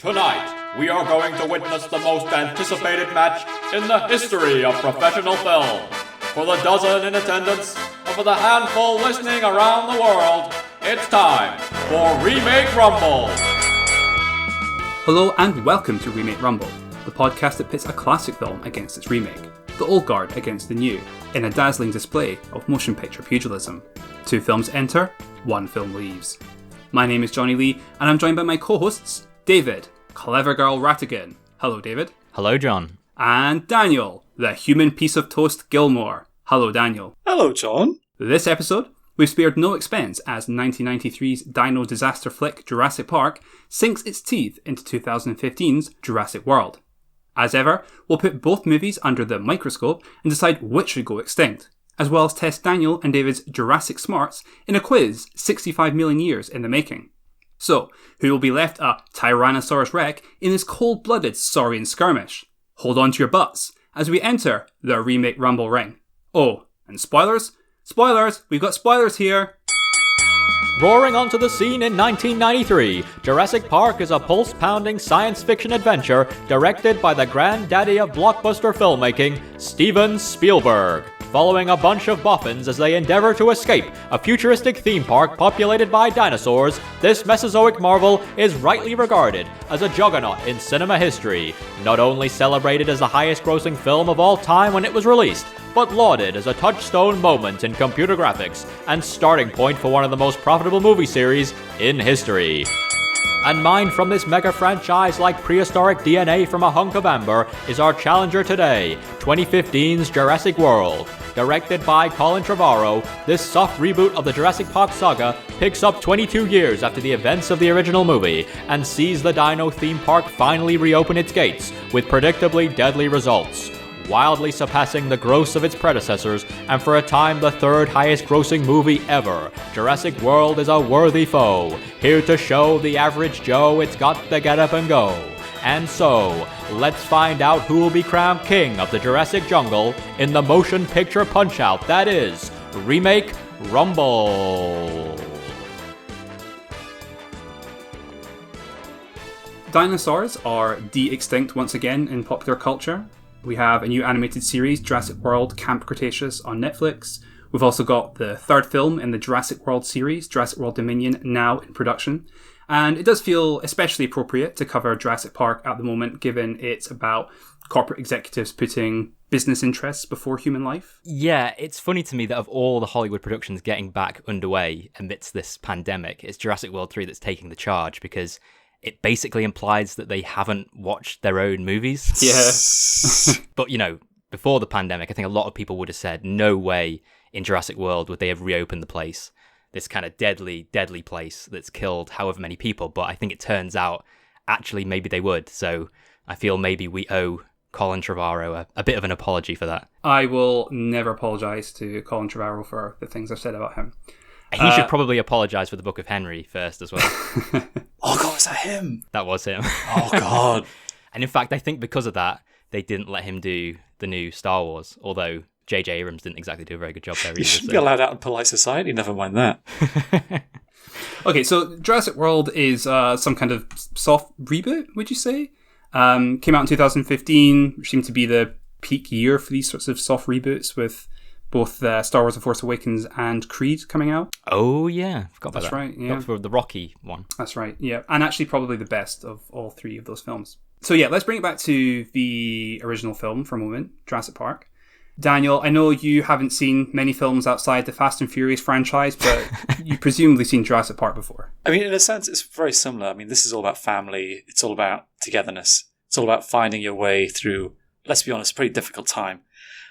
Tonight, we are going to witness the most anticipated match in the history of professional film. For the dozen in attendance, and for the handful listening around the world, it's time for Remake Rumble! Hello and welcome to Remake Rumble, the podcast that pits a classic film against its remake, the old guard against the new, in a dazzling display of motion picture pugilism. 2 films enter, 1 film leaves. My name is Jonny Lee, and I'm joined by my co-hosts, David, Clever Girl Rattigan. Hello, David. Hello, John. And Daniel, the human piece of toast Gilmore. Hello, Daniel. Hello, John. This episode, we've spared no expense as 1993's dino disaster flick Jurassic Park sinks its teeth into 2015's Jurassic World. As ever, we'll put both movies under the microscope and decide which should go extinct, as well as test Daniel and David's Jurassic smarts in a quiz 65 million years in the making. So, who will be left a tyrannosaurus wreck in this cold-blooded saurian skirmish? Hold on to your butts as we enter the Remake Rumble ring. Oh, and spoilers? Spoilers! We've got spoilers here! Roaring onto the scene in 1993, Jurassic Park is a pulse-pounding science fiction adventure directed by the granddaddy of blockbuster filmmaking, Steven Spielberg. Following a bunch of boffins as they endeavor to escape a futuristic theme park populated by dinosaurs, this Mesozoic marvel is rightly regarded as a juggernaut in cinema history, not only celebrated as the highest-grossing film of all time when it was released, but lauded as a touchstone moment in computer graphics and starting point for one of the most profitable movie series in history. And mined from this mega franchise like prehistoric DNA from a hunk of amber is our challenger today, 2015's Jurassic World. Directed by Colin Trevorrow, this soft reboot of the Jurassic Park saga picks up 22 years after the events of the original movie and sees the dino theme park finally reopen its gates with predictably deadly results, wildly surpassing the gross of its predecessors, and for a time the third highest grossing movie ever. Jurassic World is a worthy foe, here to show the average Joe it's got to get up and go. And so, let's find out who will be crowned king of the Jurassic jungle in the motion picture punch-out that is Remake Rumble. Dinosaurs are de-extinct once again in popular culture. We have a new animated series, Jurassic World Camp Cretaceous, on Netflix. We've also got the 3rd film in the Jurassic World series, Jurassic World Dominion, now in production. And it does feel especially appropriate to cover Jurassic Park at the moment, given it's about corporate executives putting business interests before human life. Yeah, it's funny to me that of all the Hollywood productions getting back underway amidst this pandemic, it's Jurassic World 3 that's taking the charge, because it basically implies that they haven't watched their own movies. Yeah. But, you know, before the pandemic, I think a lot of people would have said, no way in Jurassic World would they have reopened the place. This kind of deadly, deadly place that's killed however many people. But I think it turns out, actually, maybe they would. So I feel maybe we owe Colin Trevorrow a bit of an apology for that. I will never apologise to Colin Trevorrow for the things I've said about him. He should probably apologise for the Book of Henry first as well. Oh, God, was that him? That was him. Oh, God. And in fact, I think because of that, they didn't let him do the new Star Wars, although J.J. Abrams didn't exactly do a very good job there either. You shouldn't be allowed out in polite society, never mind that. Okay, so Jurassic World is some kind of soft reboot, would you say? Came out in 2015, which seemed to be the peak year for these sorts of soft reboots, with both Star Wars The Force Awakens and Creed coming out. Oh, yeah. Forgot about That's that. right, yeah. For the Rocky one. That's right, yeah. And actually probably the best of all 3 of those films. So yeah, let's bring it back to the original film for a moment, Jurassic Park. Daniel, I know you haven't seen many films outside the Fast and Furious franchise, but you've presumably seen Jurassic Park before. I mean, in a sense, it's very similar. I mean, this is all about family. It's all about togetherness. It's all about finding your way through, let's be honest, a pretty difficult time.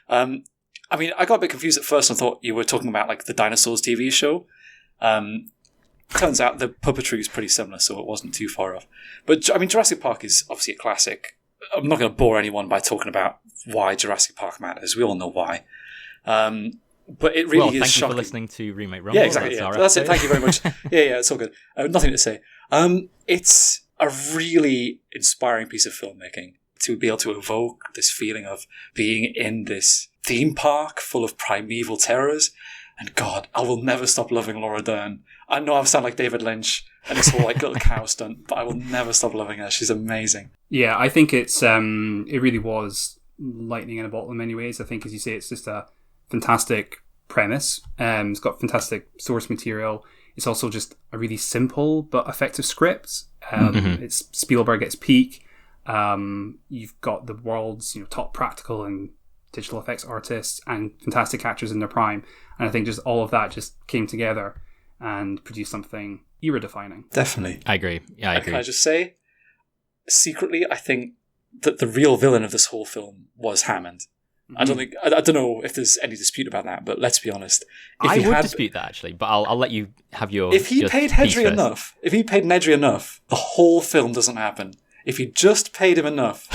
I mean, I got a bit confused at first and thought you were talking about like the Dinosaurs TV show. Turns out the puppetry is pretty similar, so it wasn't too far off. But I mean, Jurassic Park is obviously a classic. I'm not going to bore anyone by talking about why Jurassic Park matters. We all know why. But it really is thank shocking. you for listening to Remake Rumble. Yeah, exactly. That's it. Thank you very much. Yeah, it's all good. Nothing to say. It's a really inspiring piece of filmmaking to be able to evoke this feeling of being in this theme park full of primeval terrors And God, I will never stop loving Laura Dern. I know I sound like David Lynch and this whole like little cow stunt, but I will never stop loving her. She's amazing. Yeah, I think it's it really was lightning in a bottle in many ways. I think, as you say, it's just a fantastic premise. It's got fantastic source material. It's also just a really simple but effective script. It's Spielberg at its peak. You've got the world's top practical and digital effects artists and fantastic actors in their prime. And I think just all of that just came together and produced something era-defining. Definitely. I agree. Yeah, I agree. Can I just say, secretly, I think that the real villain of this whole film was Hammond. I don't know if there's any dispute about that, but let's be honest. I would dispute that, actually, but I'll let you have your. If he paid Nedry enough, the whole film doesn't happen. If he just paid him enough,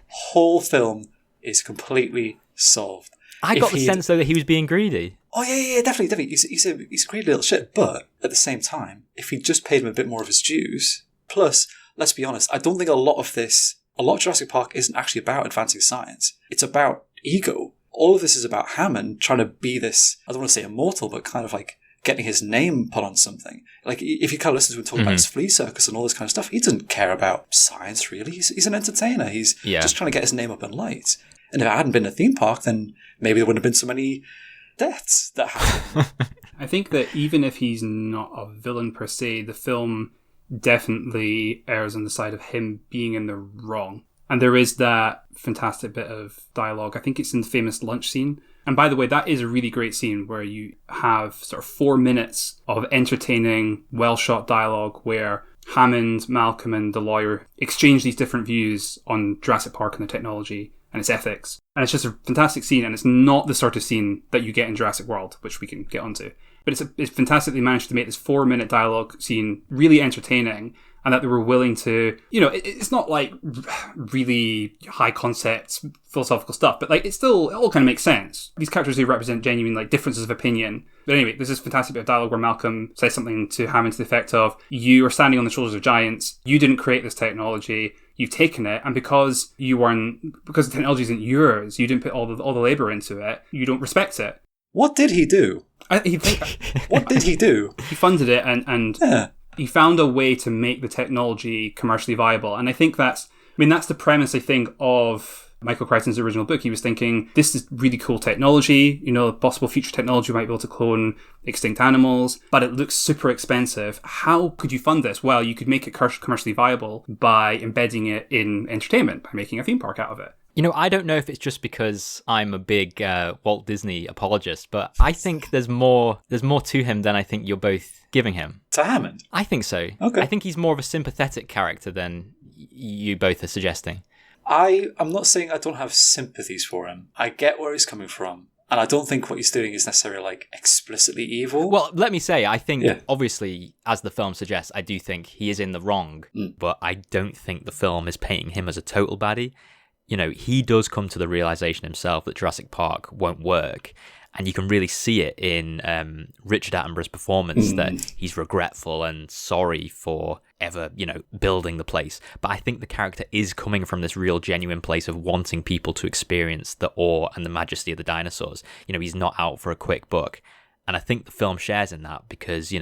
whole film is completely solved. I got the sense though that he was being greedy. Oh yeah, definitely. He's a greedy little shit. But at the same time, if he just paid him a bit more of his dues, plus, let's be honest, I don't think a lot of Jurassic Park isn't actually about advancing science. It's about ego. All of this is about Hammond trying to be this, I don't want to say immortal, but kind of like getting his name put on something. Like, if you kind of listen to him talk about his flea circus and all this kind of stuff, he doesn't care about science, really. He's an entertainer. He's just trying to get his name up in lights. And if it hadn't been a theme park, then maybe there wouldn't have been so many deaths that happened. I think that even if he's not a villain per se, the film definitely errs on the side of him being in the wrong. And there is that fantastic bit of dialogue. I think it's in the famous lunch scene. And by the way, that is a really great scene where you have sort of 4 minutes of entertaining, well-shot dialogue where Hammond, Malcolm and the lawyer exchange these different views on Jurassic Park and the technology and its ethics. And it's just a fantastic scene, and it's not the sort of scene that you get in Jurassic World, which we can get onto. But it's fantastically managed to make this 4-minute dialogue scene really entertaining, and that they were willing to, it's not like really high concept philosophical stuff, but like it all kind of makes sense. These characters do represent genuine like differences of opinion. But anyway, there's this fantastic bit of dialogue where Malcolm says something to Hammond to the effect of, you are standing on the shoulders of giants, you didn't create this technology, you've taken it, and because the technology isn't yours, you didn't put all the labor into it, you don't respect it. What did he do? What did he do? He funded it and he found a way to make the technology commercially viable. And I think that's the premise, I think, of Michael Crichton's original book. He was thinking, this is really cool technology, possible future technology might be able to clone extinct animals, but it looks super expensive. How could you fund this? Well, you could make it commercially viable by embedding it in entertainment, by making a theme park out of it. I don't know if it's just because I'm a big Walt Disney apologist, but I think there's more to him than I think you're both giving him. To Hammond? I think so. Okay. I think he's more of a sympathetic character than you both are suggesting. I'm not saying I don't have sympathies for him. I get where he's coming from. And I don't think what he's doing is necessarily like explicitly evil. Well, let me say, I think, obviously, as the film suggests, I do think he is in the wrong, but I don't think the film is painting him as a total baddie. He does come to the realization himself that Jurassic Park won't work. And you can really see it in Richard Attenborough's performance that he's regretful and sorry for ever, building the place. But I think the character is coming from this real genuine place of wanting people to experience the awe and the majesty of the dinosaurs. He's not out for a quick buck. And I think the film shares in that because,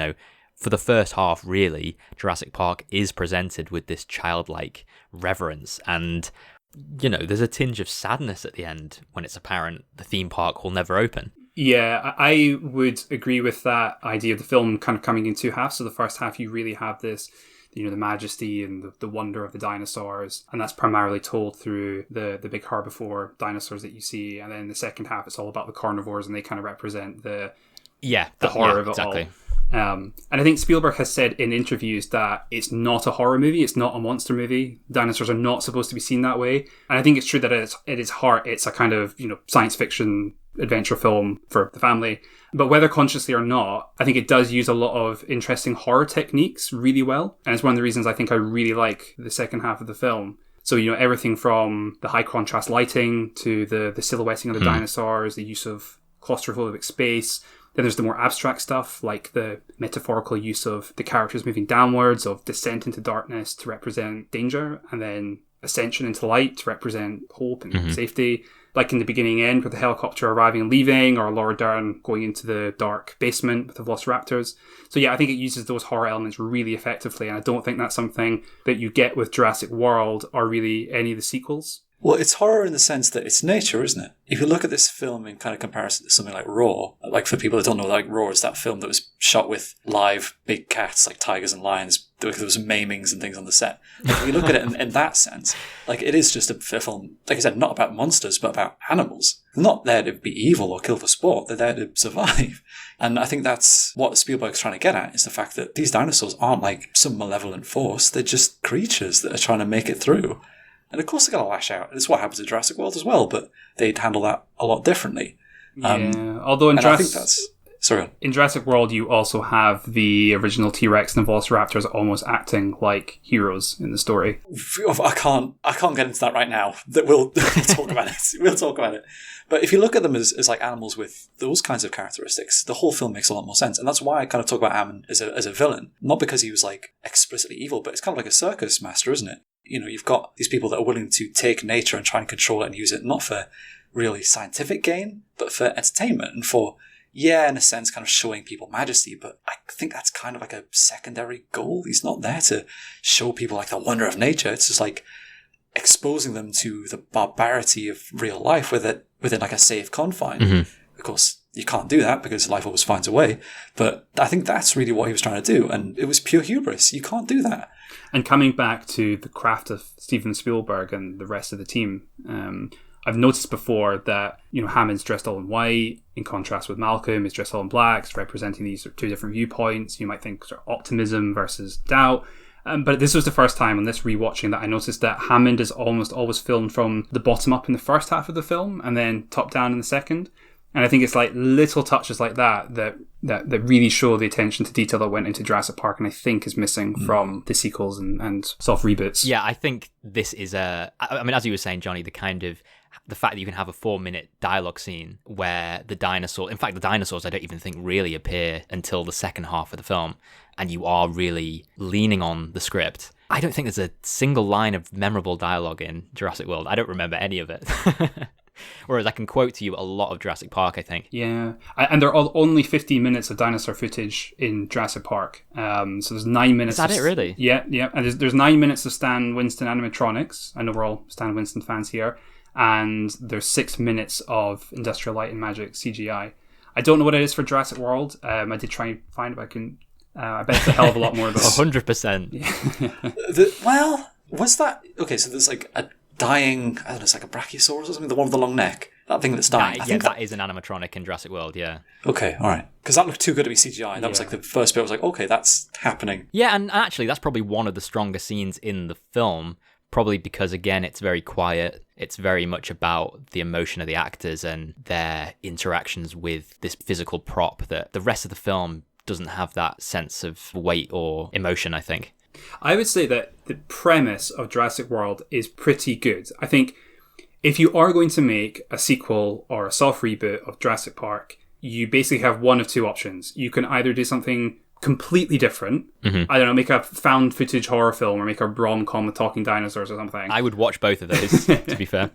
for the first half, really, Jurassic Park is presented with this childlike reverence and there's a tinge of sadness at the end when it's apparent the theme park will never open. Yeah, I would agree with that idea of the film kind of coming in two halves. So the first half, you really have this, the majesty and the wonder of the dinosaurs. And that's primarily told through the big herbivore dinosaurs that you see. And then in the second half, it's all about the carnivores and they kind of represent the horror of it all. And I think Spielberg has said in interviews that it's not a horror movie, it's not a monster movie. Dinosaurs are not supposed to be seen that way. And I think it's true that at its heart, it's a kind of, science fiction adventure film for the family. But whether consciously or not, I think it does use a lot of interesting horror techniques really well. And it's one of the reasons I think I really like the second half of the film. So, everything from the high contrast lighting to the silhouetting of the dinosaurs, the use of claustrophobic space. Then there's the more abstract stuff, like the metaphorical use of the characters moving downwards, of descent into darkness to represent danger, and then ascension into light to represent hope and safety. like in the beginning end with the helicopter arriving and leaving, or Laura Dern going into the dark basement with the velociraptors. So yeah, I think it uses those horror elements really effectively, and I don't think that's something that you get with Jurassic World or really any of the sequels. Well, it's horror in the sense that it's nature, isn't it? If you look at this film in kind of comparison to something like Raw, like for people that don't know, like Raw is that film that was shot with live big cats, like tigers and lions. There was maimings and things on the set. Like, if you look at it in that sense, like it is just a film, like I said, not about monsters, but about animals. They're not there to be evil or kill for sport. They're there to survive. And I think that's what Spielberg's trying to get at, is the fact that these dinosaurs aren't like some malevolent force. They're just creatures that are trying to make it through. And of course they're going to lash out. It's what happens in Jurassic World as well, but they'd handle that a lot differently. Although in I think that's... Sorry. In Jurassic World, you also have the original T-Rex and the Velociraptors almost acting like heroes in the story. I can't get into that right now. We'll talk about it. We'll talk about it. But if you look at them as like animals with those kinds of characteristics, the whole film makes a lot more sense. And that's why I kind of talk about Hammond as a villain. Not because he was like explicitly evil, but it's kind of like a circus master, isn't it? You know, you've got these people that are willing to take nature and try and control it and use it, not for really scientific gain, but for entertainment and for, in a sense, kind of showing people majesty. But I think that's kind of like a secondary goal. He's not there to show people like the wonder of nature. It's just like exposing them to the barbarity of real life within like a safe confine. Mm-hmm. Of course, you can't do that because life always finds a way. But I think that's really what he was trying to do. And it was pure hubris. You can't do that. And coming back to the craft of Steven Spielberg and the rest of the team, I've noticed before that, you know, Hammond's dressed all in white, in contrast with Malcolm, is dressed all in black, representing these two different viewpoints. You might think sort of optimism versus doubt. But this was the first time on this rewatching that I noticed that Hammond is almost always filmed from the bottom up in the first half of the film and then top down in the second. And I think it's like little touches like that really show the attention to detail that went into Jurassic Park, and I think is missing from the sequels and soft reboots. Yeah, I think this is I mean, as you were saying, Jonny, the fact that you can have a 4-minute dialogue scene where the dinosaurs I don't even think really appear until the second half of the film, and you are really leaning on the script. I don't think there's a single line of memorable dialogue in Jurassic World. I don't remember any of it. Whereas I can quote to you a lot of Jurassic Park, I think. Yeah, and there are only 15 minutes of dinosaur footage in Jurassic Park. So there's 9 minutes. Is that it, really? Yeah. And there's 9 minutes of Stan Winston animatronics. I know we're all Stan Winston fans here. And there's 6 minutes of Industrial Light and Magic CGI. I don't know what it is for Jurassic World. I did try and find it, but I couldn't. I bet it's a hell of a lot more. 100%. Well, was that... Okay, so there's like a dying, I don't know, it's like a brachiosaurus or something, the one with the long neck, that thing that's dying. That is an animatronic in Jurassic World, yeah. Okay, all right. Because that looked too good to be CGI. That was like the first bit. I was like, okay, that's happening. Yeah, and actually that's probably one of the stronger scenes in the film, probably because, again, it's very quiet. It's very much about the emotion of the actors and their interactions with this physical prop that the rest of the film doesn't have that sense of weight or emotion, I think. I would say that the premise of Jurassic World is pretty good. I think if you are going to make a sequel or a soft reboot of Jurassic Park, you basically have one of two options. You can either do something completely different, I don't know, make a found footage horror film or make a rom-com with talking dinosaurs or something. I would watch both of those, to be fair.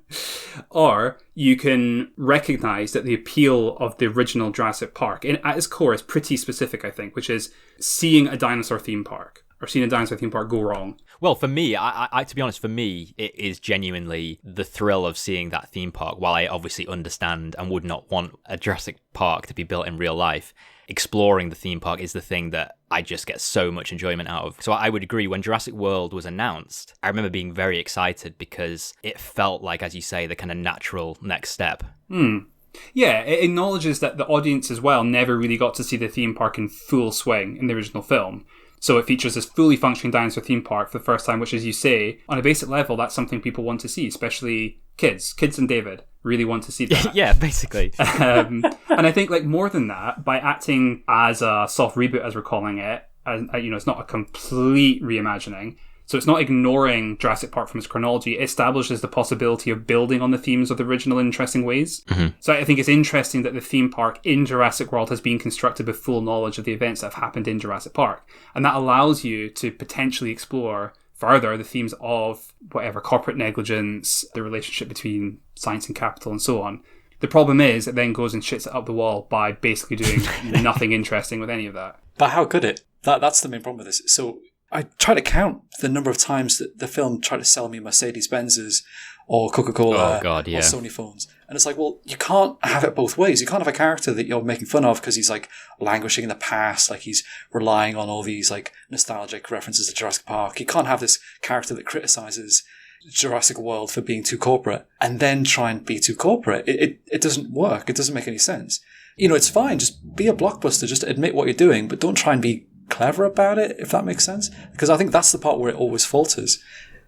Or you can recognise that the appeal of the original Jurassic Park, at its core, is pretty specific, I think, which is seeing a dinosaur theme park. Or seen a dinosaur theme park go wrong. Well, for me, I to be honest, for me, it is genuinely the thrill of seeing that theme park. While I obviously understand and would not want a Jurassic Park to be built in real life, exploring the theme park is the thing that I just get so much enjoyment out of. So I would agree, when Jurassic World was announced, I remember being very excited because it felt like, as you say, the kind of natural next step. Yeah, it acknowledges that the audience as well never really got to see the theme park in full swing in the original film. So it features this fully functioning dinosaur theme park for the first time, which, as you say, on a basic level, that's something people want to see, especially kids. Kids and David really want to see that. Yeah, basically. And I think, like, more than that, by acting as a soft reboot, as we're calling it, you know, it's not a complete reimagining. So it's not ignoring Jurassic Park from its chronology. It establishes the possibility of building on the themes of the original in interesting ways. So I think it's interesting that the theme park in Jurassic World has been constructed with full knowledge of the events that have happened in Jurassic Park. And that allows you to potentially explore further the themes of whatever corporate negligence, the relationship between science and capital and so on. The problem is it then goes and shits it up the wall by basically doing nothing interesting with any of that. But how could it? That's the main problem with this. So I try to count the number of times that the film tried to sell me Mercedes-Benzes or Coca-Cola or Sony phones. And it's like, well, you can't have it both ways. You can't have a character that you're making fun of because he's like languishing in the past, like he's relying on all these like nostalgic references to Jurassic Park. You can't have this character that criticizes Jurassic World for being too corporate and then try and be too corporate. It doesn't work. It doesn't make any sense. You know, it's fine. Just be a blockbuster. Just admit what you're doing, but don't try and be clever about it, if that makes sense. Because I think that's the part where it always falters.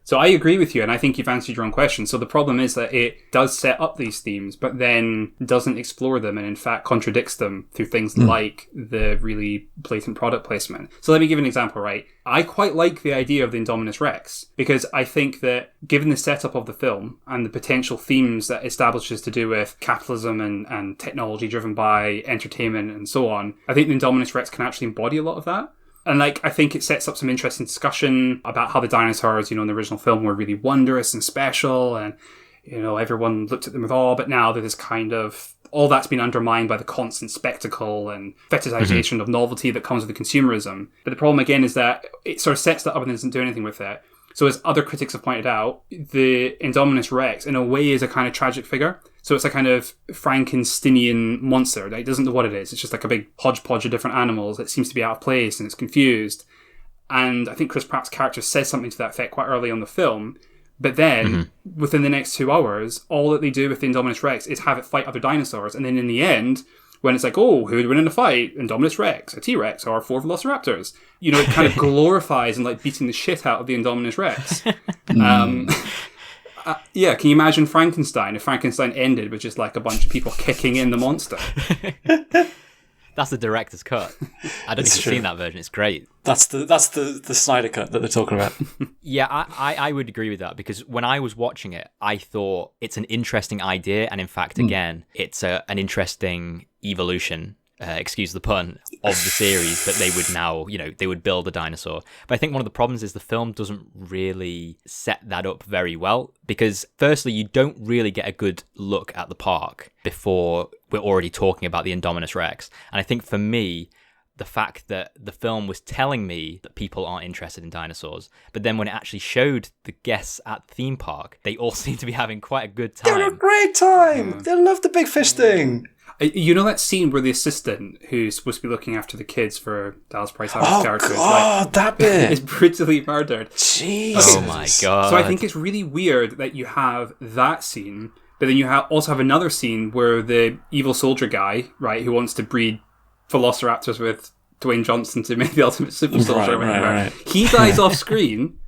So I agree with you, and I think you've answered your own question. So the problem is that it does set up these themes, but then doesn't explore them and in fact contradicts them through things like the really blatant product placement. So let me give an example, right? I quite like the idea of the Indominus Rex because I think that given the setup of the film and the potential themes that establishes to do with capitalism and technology driven by entertainment and so on, I think the Indominus Rex can actually embody a lot of that. And like, I think it sets up some interesting discussion about how the dinosaurs, you know, in the original film were really wondrous and special and, you know, everyone looked at them with awe, but now there's kind of, all that's been undermined by the constant spectacle and fetishization of novelty that comes with the consumerism. But the problem again is that it sort of sets that up and doesn't do anything with it. So as other critics have pointed out, the Indominus Rex in a way is a kind of tragic figure. So it's a kind of Frankensteinian monster. It doesn't know what it is. It's just like a big hodgepodge of different animals that seems to be out of place and it's confused. And I think Chris Pratt's character says something to that effect quite early on the film. But then, within the next 2 hours, all that they do with the Indominus Rex is have it fight other dinosaurs. And then in the end, when it's like, oh, who would win in a fight? Indominus Rex, a T-Rex, or 4 Velociraptors. You know, it kind of glorifies and like beating the shit out of the Indominus Rex. Yeah, can you imagine Frankenstein if Frankenstein ended with just like a bunch of people kicking in the monster? That's the director's cut. I don't think I've seen that version. It's great. That's the Snyder cut that they're talking about. Yeah, I would agree with that because when I was watching it, I thought it's an interesting idea. And in fact, again, it's an interesting evolution, excuse the pun, of the series that they would now, you know, they would build a dinosaur. But I think one of the problems is the film doesn't really set that up very well because firstly, you don't really get a good look at the park before we're already talking about the Indominus Rex. And I think for me, the fact that the film was telling me that people aren't interested in dinosaurs, but then when it actually showed the guests at the theme park, they all seem to be having quite a good time. They're a great time! They love the big fish thing! You know that scene where the assistant who's supposed to be looking after the kids for Dallas Price Howard's character that bit is brutally murdered. Jeez. Oh my god. So I think it's really weird that you have that scene, but then you also have another scene where the evil soldier guy, right, who wants to breed velociraptors with Dwayne Johnson to make the ultimate super soldier or whatever, right. He dies off screen.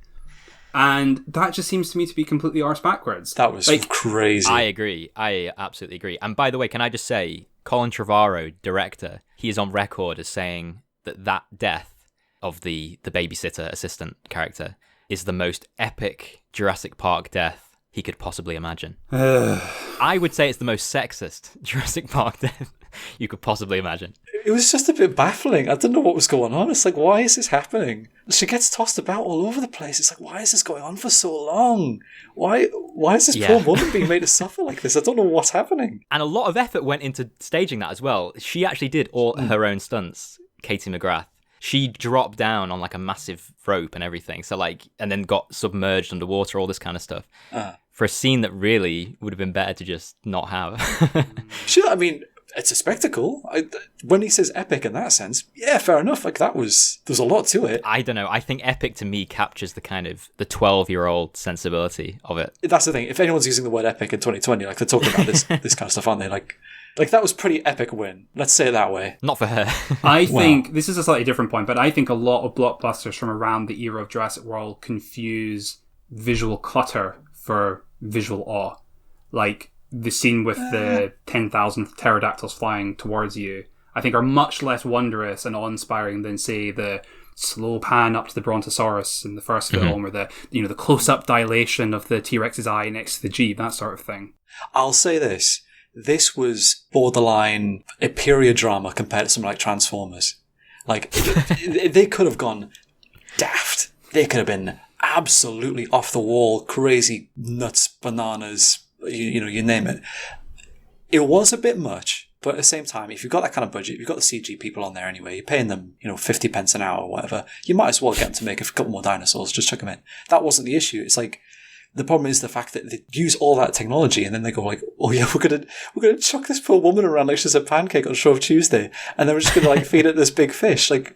And that just seems to me to be completely arse backwards. That was crazy. I agree. I absolutely agree. And by the way, can I just say, Colin Trevorrow, director, he is on record as saying that death of the babysitter assistant character is the most epic Jurassic Park death he could possibly imagine. I would say it's the most sexist Jurassic Park death you could possibly imagine. It was just a bit baffling. I didn't know what was going on. It's like, why is this happening? She gets tossed about all over the place. It's like, why is this going on for so long? Why is this poor woman being made to suffer like this? I don't know what's happening. And a lot of effort went into staging that as well. She actually did all her own stunts, Katie McGrath. She dropped down on like a massive rope and everything. So like, and then got submerged underwater, all this kind of stuff. For a scene that really would have been better to just not have. Sure, I mean, it's a spectacle. When he says epic in that sense, yeah, fair enough. Like there's a lot to it. I don't know. I think epic to me captures the kind of the 12-year-old sensibility of it. That's the thing. If anyone's using the word epic in 2020, like they're talking about this kind of stuff, aren't they? Like that was pretty epic win. Let's say it that way. Not for her. I think this is a slightly different point, but I think a lot of blockbusters from around the era of Jurassic World confuse visual clutter for visual awe. Like the scene with the 10,000 pterodactyls flying towards you, I think are much less wondrous and awe-inspiring than, say, the slow pan up to the Brontosaurus in the first film, or the close-up dilation of the T-Rex's eye next to the Jeep, that sort of thing. I'll say this. This was borderline a period drama compared to something like Transformers. Like, they could have gone daft. They could have been absolutely off the wall, crazy, nuts, bananas, you name it. It was a bit much, but at the same time, if you've got that kind of budget, you've got the CG people on there anyway, you're paying them, 50 pence an hour or whatever, you might as well get them to make a couple more dinosaurs, just chuck them in. That wasn't the issue. It's like, the problem is the fact that they use all that technology and then they go like, oh yeah, we're gonna chuck this poor woman around like she's a pancake on Shrove Tuesday, and then we're just gonna like feed it this big fish. Like,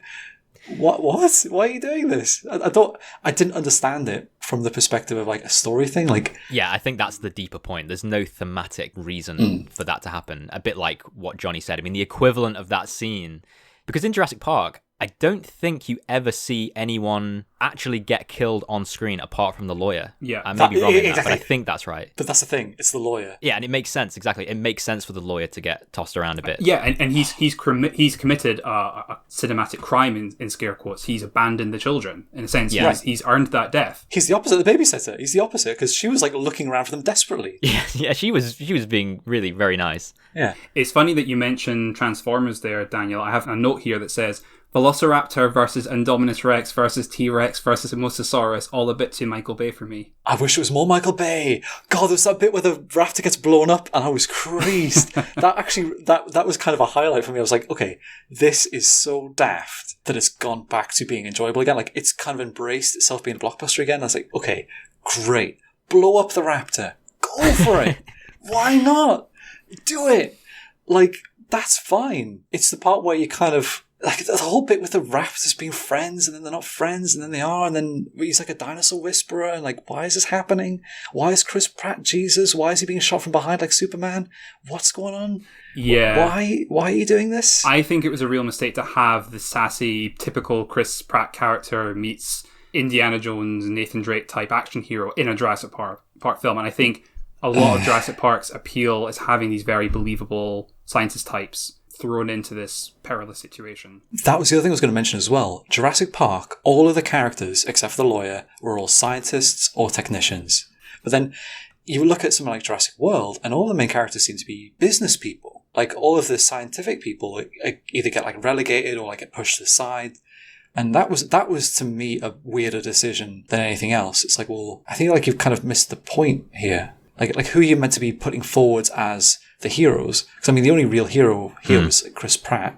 what? Why are you doing this? I didn't understand it from the perspective of like a story thing. Like, yeah, I think that's the deeper point. There's no thematic reason for that to happen. A bit like what Jonny said. I mean, the equivalent of that scene, because in Jurassic Park, I don't think you ever see anyone actually get killed on screen apart from the lawyer. Yeah. I may be wrong in that, exactly. but I think that's right. But that's the thing. It's the lawyer. Yeah, and it makes sense. Exactly. It makes sense for the lawyer to get tossed around a bit. Yeah, and he's committed a cinematic crime in scare quotes. He's abandoned the children, in a sense. Yeah. He's earned that death. He's the opposite of the babysitter. He's the opposite, because she was like looking around for them desperately. Yeah, she was being really very nice. Yeah. It's funny that you mentioned Transformers there, Daniel. I have a note here that says, Velociraptor versus Indominus Rex versus T-Rex versus Mosasaurus, all a bit too Michael Bay for me. I wish it was more Michael Bay. God, there's that bit where the raptor gets blown up and I was crazed. that was kind of a highlight for me. I was like, okay, this is so daft that it's gone back to being enjoyable again. Like, it's kind of embraced itself being a blockbuster again. I was like, okay, great. Blow up the raptor. Go for it. Why not? Do it. Like, that's fine. It's the part where you kind of, like, the whole bit with the raptors being friends, and then they're not friends, and then they are, and then he's like a dinosaur whisperer, and like, why is this happening? Why is Chris Pratt Jesus? Why is he being shot from behind like Superman? What's going on? Yeah. Why are you doing this? I think it was a real mistake to have the sassy, typical Chris Pratt character meets Indiana Jones, Nathan Drake type action hero in a Jurassic Park film, and I think a lot of Jurassic Park's appeal is having these very believable scientist types thrown into this perilous situation. That was the other thing I was going to mention as well. Jurassic Park, all of the characters, except for the lawyer, were all scientists or technicians. But then you look at something like Jurassic World, and all the main characters seem to be business people. Like, all of the scientific people either get like relegated or like get pushed to the side. And that was to me a weirder decision than anything else. It's like, well, I think like you've kind of missed the point here. Like who you're meant to be putting forwards as the heroes. Because I mean, the only real hero here was Chris Pratt.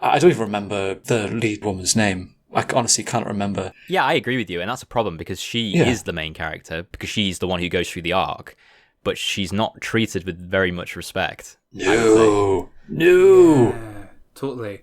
I don't even remember the lead woman's name. I honestly can't remember. Yeah, I agree with you, and that's a problem because she is the main character, because she's the one who goes through the arc, but she's not treated with very much respect. No. Yeah, totally.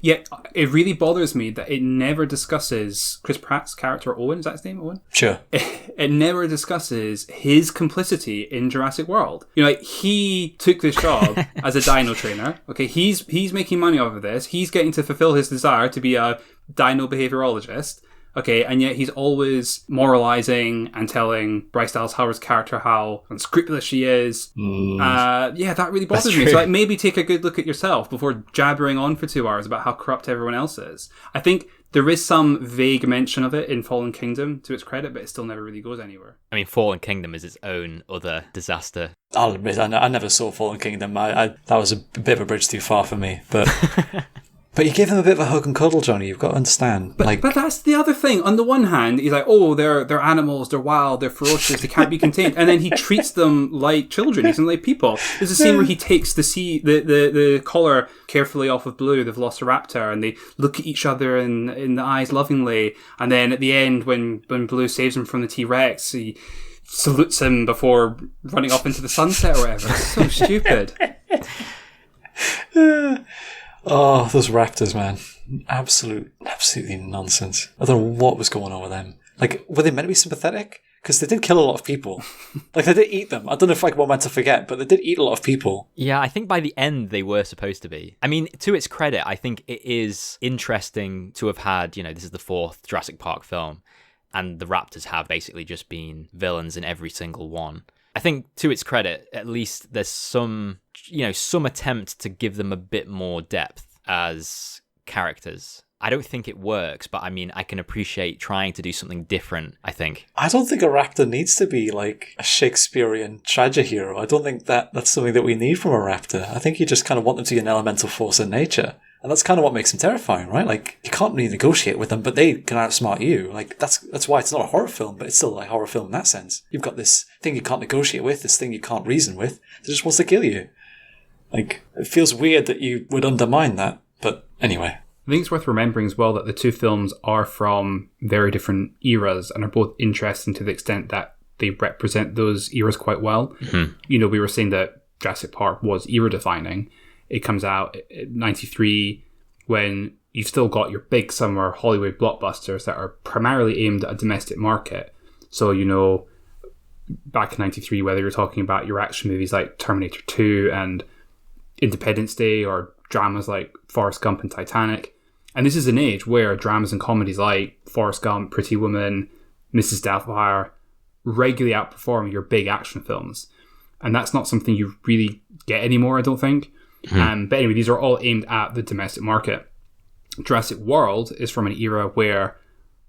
Yeah, it really bothers me that it never discusses Chris Pratt's character, Owen. Is that his name, Owen? Sure. It never discusses his complicity in Jurassic World. You know, like, he took this job as a dino trainer. Okay, he's making money off of this. He's getting to fulfill his desire to be a dino behaviorologist. Okay, and yet he's always moralizing and telling Bryce Dallas Howard's character how unscrupulous she is. Yeah, that really bothers me. So like, maybe take a good look at yourself before jabbering on for 2 hours about how corrupt everyone else is. I think there is some vague mention of it in Fallen Kingdom, to its credit, but it still never really goes anywhere. I mean, Fallen Kingdom is its own other disaster. I'll admit, I never saw Fallen Kingdom. That was a bit of a bridge too far for me, but... But you give him a bit of a hug and cuddle, Jonny. You've got to understand. But that's the other thing. On the one hand, he's like, oh, they're animals, they're wild, they're ferocious, they can't be contained. And then he treats them like children. He's like people. There's a scene where he takes the collar carefully off of Blue, the Velociraptor, and they look at each other in the eyes lovingly. And then at the end, when Blue saves him from the T-Rex, he salutes him before running off into the sunset or whatever. It's so stupid. Oh, those raptors, man. Absolutely nonsense. I don't know what was going on with them. Like, were they meant to be sympathetic? Because they did kill a lot of people. Like, they did eat them. I don't know if we're meant to forget, but they did eat a lot of people. Yeah, I think by the end they were supposed to be. I mean, to its credit, I think it is interesting to have had, this is the 4th Jurassic Park film, and the raptors have basically just been villains in every single one. I think to its credit, at least there's some attempt to give them a bit more depth as characters. I don't think it works, but I mean, I can appreciate trying to do something different, I think. I don't think a raptor needs to be like a Shakespearean tragedy hero. I don't think that's something that we need from a raptor. I think you just kind of want them to be an elemental force in nature. And that's kind of what makes them terrifying, right? Like, you can't really negotiate with them, but they can outsmart you. Like, that's why it's not a horror film, but it's still like a horror film in that sense. You've got this thing you can't negotiate with, this thing you can't reason with, that just wants to kill you. Like, it feels weird that you would undermine that, but anyway. I think it's worth remembering as well that the two films are from very different eras and are both interesting to the extent that they represent those eras quite well. Mm-hmm. You know, we were saying that Jurassic Park was era-defining. It comes out in 93 when you've still got your big summer Hollywood blockbusters that are primarily aimed at a domestic market. So, you know, back in 93, whether you're talking about your action movies like Terminator 2 and Independence Day or dramas like Forrest Gump and Titanic. And this is an age where dramas and comedies like Forrest Gump, Pretty Woman, Mrs. Doubtfire regularly outperform your big action films. And that's not something you really get anymore, I don't think. But anyway, these are all aimed at the domestic market. Jurassic World is from an era where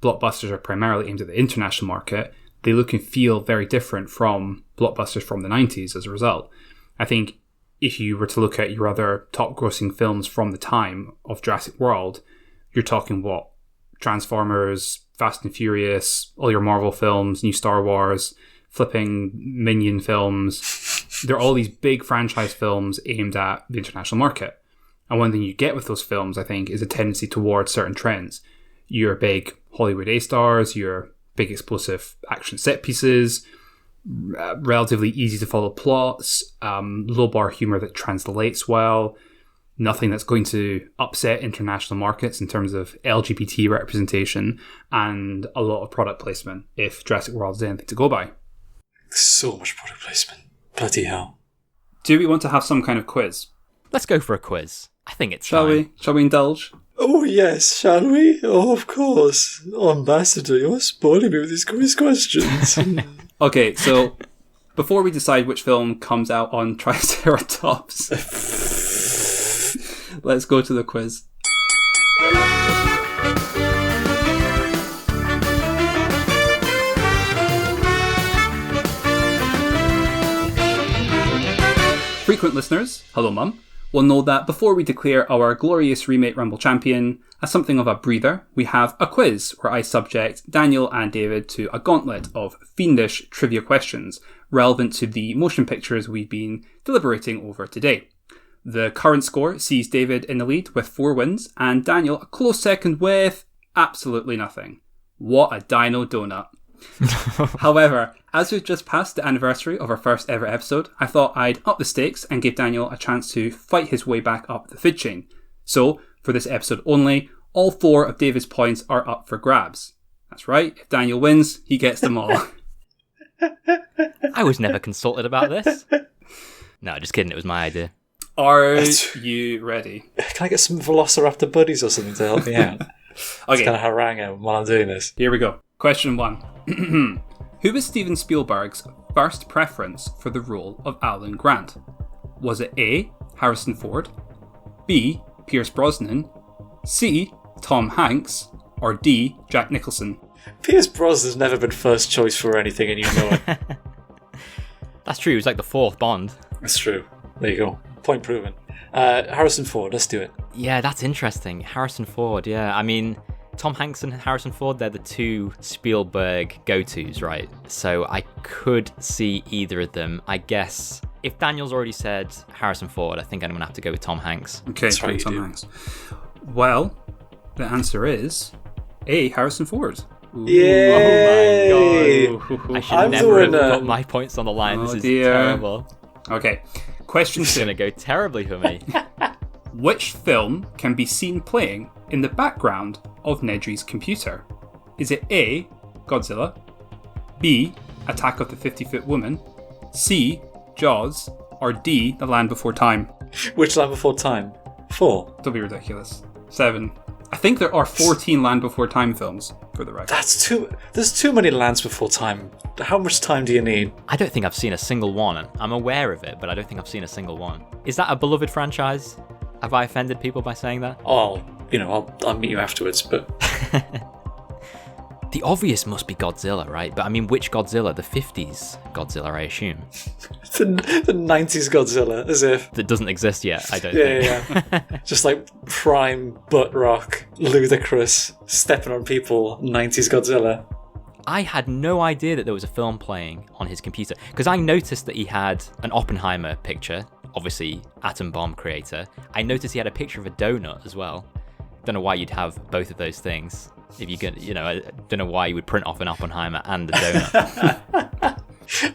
blockbusters are primarily aimed at the international market. They look and feel very different from blockbusters from the 90s as a result. I think if you were to look at your other top grossing films from the time of Jurassic World, you're talking what? Transformers, Fast and Furious, all your Marvel films, new Star Wars, flipping Minion films. They're all these big franchise films aimed at the international market. And one thing you get with those films, I think, is a tendency towards certain trends. Your big Hollywood A-stars, your big explosive action set pieces, relatively easy to follow plots, low bar humor that translates well, nothing that's going to upset international markets in terms of LGBT representation, and a lot of product placement if Jurassic World is anything to go by. So much product placement. Bloody hell. Do we want to have some kind of quiz? Let's go for a quiz. I think it's Shall time. we? Shall we indulge? Oh yes, shall we? Oh, of course. Oh, Ambassador, you're spoiling me with these quiz questions. Okay, so before we decide which film comes out on Triceratops, let's go to the quiz. Frequent listeners, hello mum, will know that before we declare our glorious Remake Rumble champion, as something of a breather, we have a quiz where I subject Daniel and David to a gauntlet of fiendish trivia questions relevant to the motion pictures we've been deliberating over today. The current score sees David in the lead with 4 wins and Daniel a close second with absolutely nothing. What a dino donut. However, as we've just passed the anniversary of our first ever episode, I thought I'd up the stakes and give Daniel a chance to fight his way back up the food chain. So, for this episode only, all 4 of David's points are up for grabs. That's right, if Daniel wins, he gets them all. I was never consulted about this. No, just kidding, it was my idea. Are you ready? Can I get some Velociraptor buddies or something to help me out? Okay. Kind of harangue him while I'm doing this. Here we go. Question 1. Who was Steven Spielberg's first preference for the role of Alan Grant? Was it A. Harrison Ford, B. Pierce Brosnan, C. Tom Hanks, or D. Jack Nicholson? Pierce Brosnan's never been first choice for anything, and you know it. That's true, he was like the 4th Bond. That's true. There you go. Point proven. Harrison Ford, let's do it. Yeah, that's interesting. Harrison Ford, yeah. I mean, Tom Hanks and Harrison Ford, they're the 2 Spielberg go-tos, right? So I could see either of them. I guess if Daniel's already said Harrison Ford, I think I'm going to have to go with Tom Hanks. Okay, That's right, Tom you do. Hanks. Well, the answer is A. Harrison Ford. Yay! Oh my god. I should I'm the never have winner. got my points on the line. This is dear. terrible. Okay, question It's 2. going to go terribly for me. Which film can be seen playing in the background of Nedry's computer? Is it A. Godzilla, B. Attack of the 50-Foot Woman, C. Jaws, or D. The Land Before Time? Which Land Before Time? 4. Don't be ridiculous. 7. I think there are 14 Land Before Time films, for the record. That's too... There's too many Lands Before Time. How much time do you need? I don't think I've seen a single one. I'm aware of it, but I don't think I've seen a single one. Is that a beloved franchise? Have I offended people by saying that? Oh, I'll meet you afterwards, but... The obvious must be Godzilla, right? But I mean, which Godzilla? The 50s Godzilla, I assume. The 90s Godzilla, as if. That doesn't exist yet, I don't think. Yeah. Just like prime butt rock, ludicrous, stepping on people, 90s Godzilla. I had no idea that there was a film playing on his computer, because I noticed that he had an Oppenheimer picture, obviously atom bomb creator. I noticed he had a picture of a donut as well. Don't know why you'd have both of those things. If you could, I don't know why you would print off an Oppenheimer and a donut.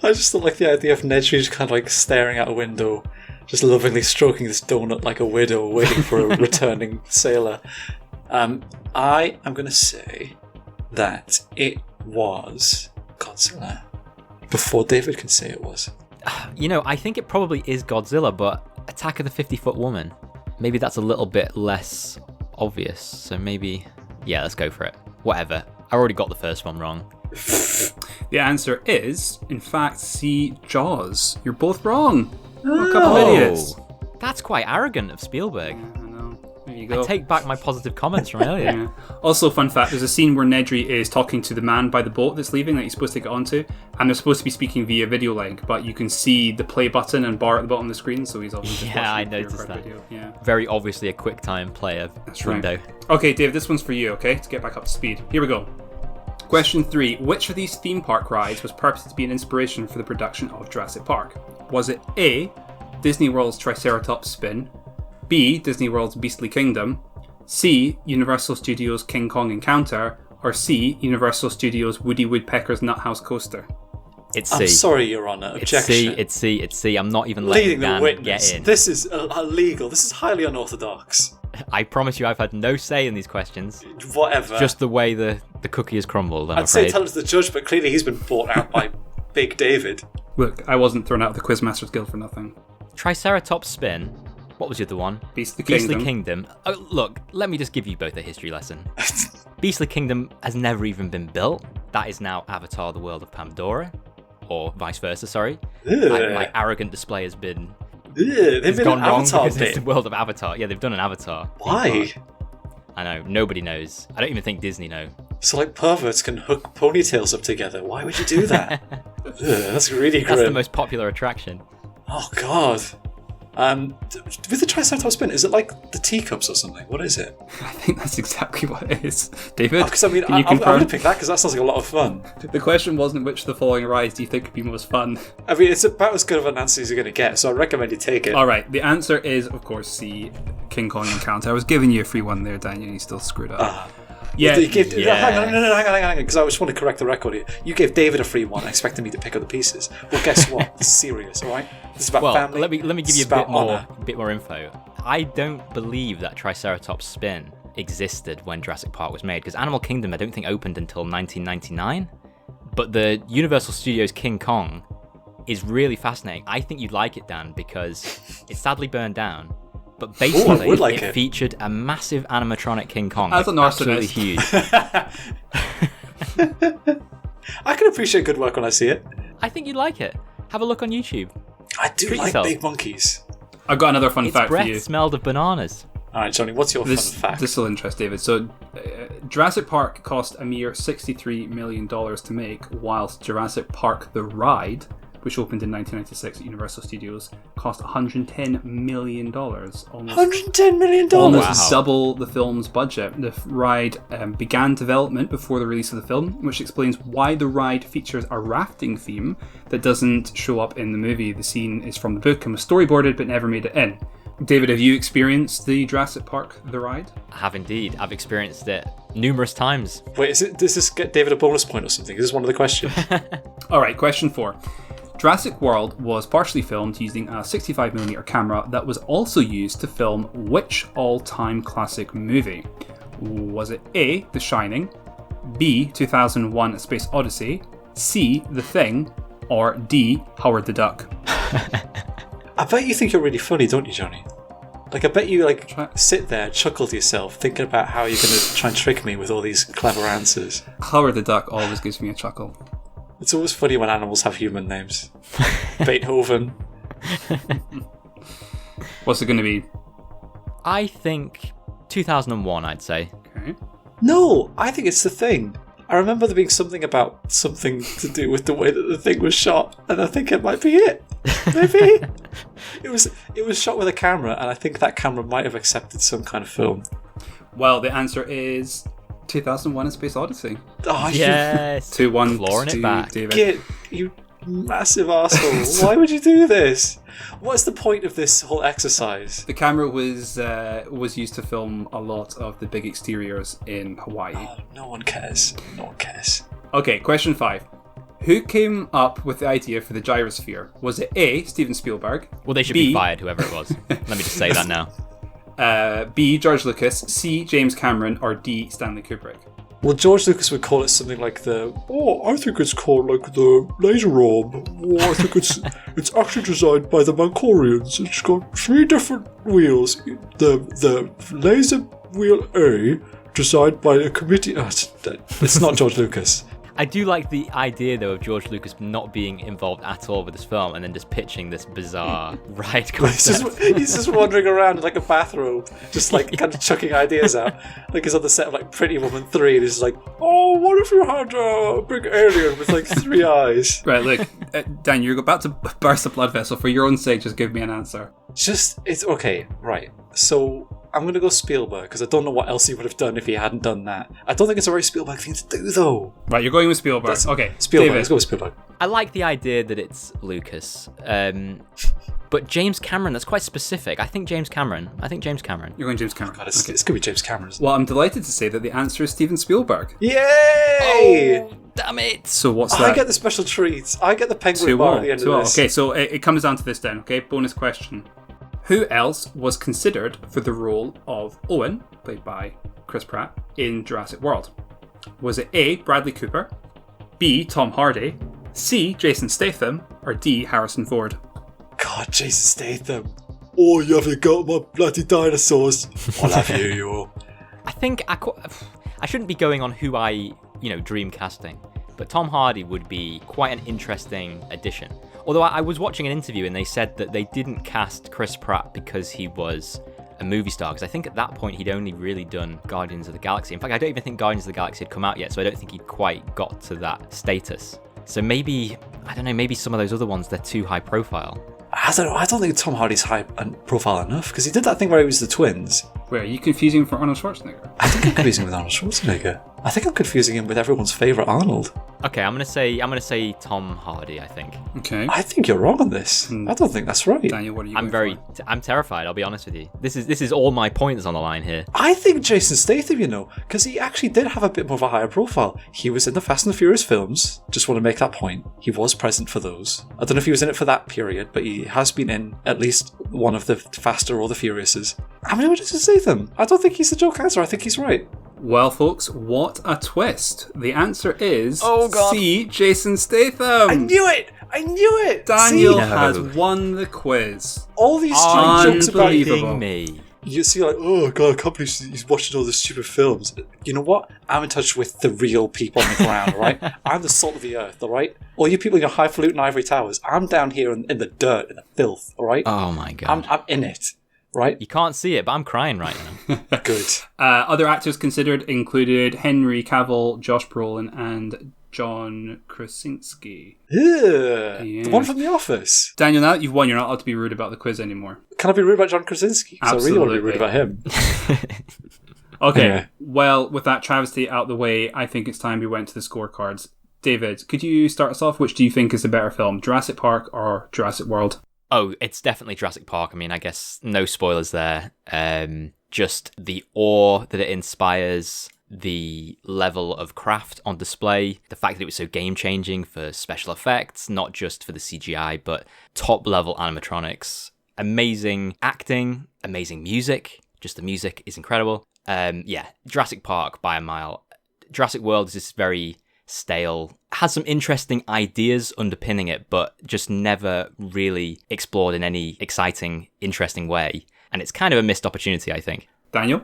I just thought like the idea of Nedry just kind of like staring out a window, just lovingly stroking this donut like a widow waiting for a returning sailor. I am going to say that it was Godzilla. Before David can say it was. I think it probably is Godzilla, but Attack of the 50-Foot Woman, maybe that's a little bit less obvious. So maybe, yeah, let's go for it. Whatever. I already got the first one wrong. The answer is, in fact, C. Jaws. You're both wrong. We're a couple of idiots. That's quite arrogant of Spielberg. I know. There you go. I take back my positive comments from earlier. Yeah. Also, fun fact, there's a scene where Nedry is talking to the man by the boat that's leaving that he's supposed to get onto, and they're supposed to be speaking via video link, but you can see the play button and bar at the bottom of the screen, so he's obviously Yeah, I noticed that. Video. Yeah. Very obviously a QuickTime player window. Right. Okay, Dave, this one's for you, okay? To get back up to speed. Here we go. Question 3. Which of these theme park rides was purposed to be an inspiration for the production of Jurassic Park? Was it A, Disney World's Triceratops Spin, B, Disney World's Beastly Kingdom, C, Universal Studios' King Kong Encounter, or C, Universal Studios' Woody Woodpecker's Nuthouse Coaster? It's C. I'm sorry, Your Honour. Objection. It's C. I'm not even letting Leading the Dan witness. get in. This is illegal. This is highly unorthodox. I promise you I've had no say in these questions. Whatever. Just the way the cookie has crumbled, I'm I'd say afraid. tell it to the judge, but clearly he's been bought out by Big David. Look, I wasn't thrown out of the Quizmasters Guild for nothing. Triceratops Spin. What was the other one? Beastly Kingdom. Oh, look, let me just give you both a history lesson. Beastly Kingdom has never even been built. That is now Avatar: The World of Pandora. Or vice versa, sorry. My arrogant display has been... They've been gone an wrong Avatar because bit. it's the World of Avatar. Yeah, they've done an Avatar. Why? I know, nobody knows. I don't even think Disney know. So like perverts can hook ponytails up together. Why would you do that? That's really grim. That's the most popular attraction. Oh god. With the Triceratops Spin, is it like the teacups or something? What is it? I think that's exactly what it is. David, Because I mean, can you I'm confirm? going to pick that because that sounds like a lot of fun. The question wasn't which of the following rides do you think would be most fun. I mean, it's about as good of an answer as you're going to get, so I recommend you take it. Alright, the answer is, of course, C, King Kong Encounter. I was giving you a free one there, Daniel, and you still screwed up. Yeah, You gave, hang on, because I just want to correct the record here. You gave David a free one, expecting me to pick up the pieces. Well, guess what? It's serious, all right? This is about family. Let me give you It's a about bit more info. I don't believe that Triceratops Spin existed when Jurassic Park was made, because Animal Kingdom I don't think opened until 1999. But the Universal Studios King Kong is really fascinating. I think you'd like it, Dan, because it sadly burned down. But basically, it featured a massive animatronic King Kong. As an absolutely huge. I can appreciate good work when I see it. I think you'd like it. Have a look on YouTube. I do Treat like yourself. big monkeys. I've got another fun Its fact for breath you. smelled of bananas. All right, Johnny, what's your fun fact? This will interest David. So, Jurassic Park cost a mere $63 million to make, whilst Jurassic Park The Ride, which opened in 1996 at Universal Studios, cost $110 million. $110 million? Almost double the film's budget. The ride began development before the release of the film, which explains why the ride features a rafting theme that doesn't show up in the movie. The scene is from the book and was storyboarded but never made it in. David, have you experienced the Jurassic Park The Ride? I have indeed. I've experienced it numerous times. Wait, does this get David a bonus point or something? Is this one of the questions? Alright, question 4. Jurassic World was partially filmed using a 65mm camera that was also used to film which all-time classic movie? Was it A, The Shining, B, 2001: A Space Odyssey, C, The Thing, or D, Howard the Duck? I bet you think you're really funny, don't you, Johnny? Like, I bet you sit there, chuckle to yourself, thinking about how you're going to try and trick me with all these clever answers. Howard the Duck always gives me a chuckle. It's always funny when animals have human names. Beethoven. What's it going to be? I think 2001, I'd say. Okay. No, I think it's The Thing. I remember there being something to do with the way that the thing was shot, and I think it might be it. Maybe it was shot with a camera, and I think that camera might have accepted some kind of film. Well, the answer is 2001: A Space Odyssey. Oh, Yes. 2-1 Clawing to it back. David. you massive asshole! Why would you do this? What's the point of this whole exercise? The camera was used to film a lot of the big exteriors in Hawaii. Oh, no one cares. No one cares. Okay, question 5. Who came up with the idea for the gyrosphere? Was it A, Steven Spielberg? Well, they should B, be fired, whoever it was. Let me just say that now. B, George Lucas, C, James Cameron, or D, Stanley Kubrick? Well, George Lucas would call it something like I think it's called like the laser arm. Or I think it's actually designed by the Mancorians. It's got 3 different wheels. The laser wheel A, designed by a committee. It's not George Lucas. I do like the idea, though, of George Lucas not being involved at all with this film and then just pitching this bizarre ride concept. He's just wandering around in like a bathrobe, just like kind of chucking ideas out. Like he's on the set of like Pretty Woman 3 and he's like, oh, what if you had a big alien with like 3 eyes? Right, look, Dan, you're about to burst a blood vessel. For your own sake, just give me an answer. It's okay, right. So I'm going to go Spielberg because I don't know what else he would have done if he hadn't done that. I don't think it's a very Spielberg thing to do, though. Right, you're going with Spielberg. Okay, Spielberg. David. Let's go with Spielberg. I like the idea that it's Lucas. But James Cameron, that's quite specific. I think James Cameron. You're going James Cameron. God, it's going to be James Cameron. Well, I'm delighted to say that the answer is Steven Spielberg. Yay! Oh, damn it! So what's that? I get the special treats. I get the penguin bar at the end of this. Okay, so it comes down to this then, okay? Bonus question. Who else was considered for the role of Owen, played by Chris Pratt, in Jurassic World? Was it A, Bradley Cooper, B, Tom Hardy, C, Jason Statham, or D, Harrison Ford? God, Jason Statham. Oh, you haven't got my bloody dinosaurs. I'll have you. I think I shouldn't be going on who I, dream casting, but Tom Hardy would be quite an interesting addition. Although I was watching an interview and they said that they didn't cast Chris Pratt because he was a movie star, because I think at that point he'd only really done Guardians of the Galaxy. In fact, I don't even think Guardians of the Galaxy had come out yet, so I don't think he'd quite got to that status. So maybe some of those other ones, they're too high profile. I don't think Tom Hardy's high profile enough, because he did that thing where he was the twins. Wait, are you confusing him for Arnold Schwarzenegger? I think I'm confusing him with Arnold Schwarzenegger. I think I'm confusing him with everyone's favourite Arnold. Okay, I'm gonna say Tom Hardy. I think. Okay. I think you're wrong on this. I don't think that's right. Daniel, what are you? I'm terrified. I'll be honest with you. This is all my points on the line here. I think Jason Statham, because he actually did have a bit more of a higher profile. He was in the Fast and the Furious films. Just want to make that point. He was present for those. I don't know if he was in it for that period, but he has been in at least one of the Faster or the Furiouses. I'm going to Jason Statham. I don't think he's the joke answer. I think he's right. Well, folks, what a twist. The answer is God. C, Jason Statham. I knew it! Daniel See? has won the quiz. All these stupid jokes about Unbelievable. Me. you see, like, oh god, I can't believe he's watching all these stupid films. You know what? I'm in touch with the real people on the ground, right? I'm the salt of the earth, all right? All you people in your highfalutin ivory towers, I'm down here in the dirt, in the filth, all right? Oh my god. I'm in it, right? You can't see it, but I'm crying right now. Good. Other actors considered included Henry Cavill, Josh Brolin, and John Krasinski. Yeah. Yeah. The one from The Office. Daniel, now that you've won, you're not allowed to be rude about the quiz anymore. Can I be rude about John Krasinski? Because I really want to be rude about him. Okay, Yeah. well, with that travesty out the way, I think it's time we went to the scorecards. David, could you start us off? Which do you think is the better film, Jurassic Park or Jurassic World? Oh, it's definitely Jurassic Park. I mean, I guess no spoilers there. Just the awe that it inspires, the level of craft on display, the fact that it was so game-changing for special effects, not just for the CGI, but top-level animatronics, amazing acting, amazing music. Just the music is incredible. Yeah, Jurassic Park by a mile. Jurassic World is just very stale, has some interesting ideas underpinning it, but just never really explored in any exciting, interesting way. And it's kind of a missed opportunity, I think. Daniel?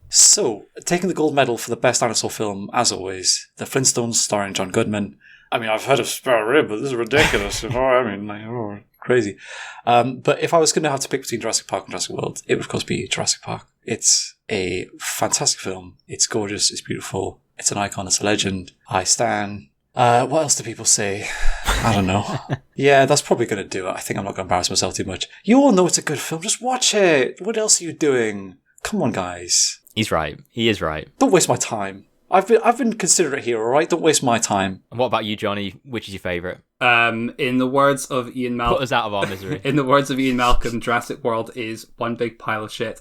So, taking the gold medal for the best dinosaur film, as always, The Flintstones starring John Goodman. I mean, I've heard of Spare Rib, but this is ridiculous. Crazy. But if I was going to have to pick between Jurassic Park and Jurassic World, it would of course be Jurassic Park. It's a fantastic film. It's gorgeous. It's beautiful. It's an icon. It's a legend. I stan. What else do people say? I don't know. Yeah, that's probably going to do it. I think I'm not going to embarrass myself too much. You all know it's a good film. Just watch it. What else are you doing? Come on, guys. He's right. He is right. Don't waste my time. I've been considerate here, all right? Don't waste my time. And what about you, Johnny? Which is your favourite? In the words of Ian Malcolm... Put us out of our misery. In the words of Ian Malcolm, Jurassic World is one big pile of shit.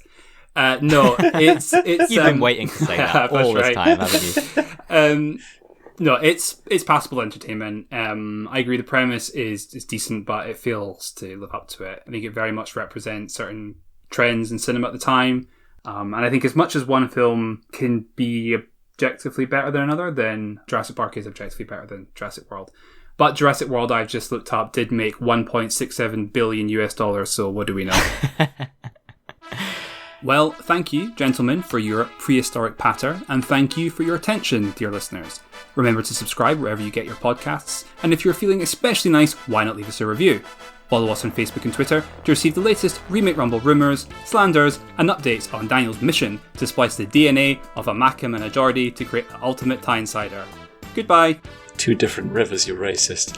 No, it's You've been waiting to say that all this time, haven't you? No, it's passable entertainment. I agree the premise is decent, but it fails to live up to it. I think it very much represents certain trends in cinema at the time. And I think as much as one film can be objectively better than another, then Jurassic Park is objectively better than Jurassic World. But Jurassic World, I've just looked up, did make $1.67 billion US, so what do we know? Well, thank you, gentlemen, for your prehistoric patter, and thank you for your attention, dear listeners. Remember to subscribe wherever you get your podcasts, and if you're feeling especially nice, why not leave us a review? Follow us on Facebook and Twitter to receive the latest Remake Rumble rumours, slanders, and updates on Daniel's mission to splice the DNA of a Macam and a Geordie to create the ultimate Thai insider. Goodbye. 2 different rivers, you racist.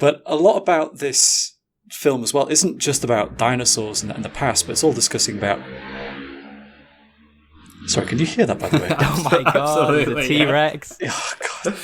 But a lot about this film as well isn't just about dinosaurs and the past, but it's all discussing about... Sorry, can you hear that, by the way? Oh my god, Absolutely, the T-Rex. Oh, God.